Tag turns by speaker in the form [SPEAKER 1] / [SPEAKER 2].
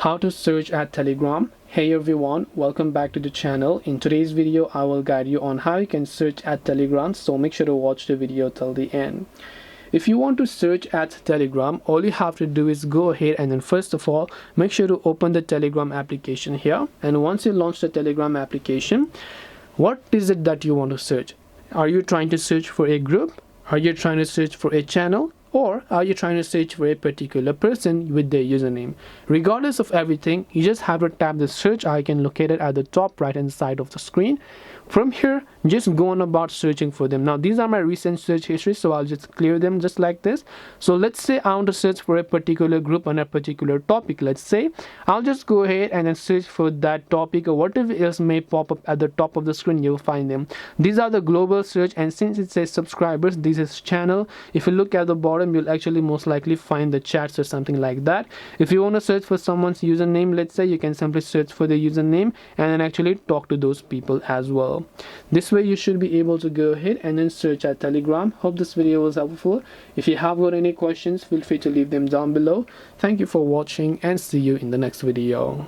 [SPEAKER 1] How to search at Telegram. Hey everyone, welcome back to the channel. In today's video I will guide you on how you can search at Telegram, so make sure to watch the video till the end. If you want to search at Telegram, all you have to do is go ahead and then first of all make sure to open the Telegram application here, and once you launch the Telegram application, what is it that you want to search? Are you trying to search for a group? Are you trying to search for a channel? Or are you trying to search for a particular person with their username? Regardless of everything, you just have to tap the search icon located at the top right hand side of the screen. From here, just go on about searching for them. Now these are my recent search history, so I'll just clear them just like this. So let's say I want to search for a particular group on a particular topic. Let's say I'll just go ahead and then search for that topic, or whatever else may pop up at the top of the screen, you'll find them. These are the global search, and since it says subscribers, this is channel. If you look at the bottom, you'll actually most likely find the chats or something like that. If you want to search for someone's username, let's say, you can simply search for the username and then actually talk to those people as well. This way you should be able to go ahead and then search at Telegram. Hope this video was helpful. If you have got any questions, feel free to leave them down below. Thank you for watching and see you in the next video.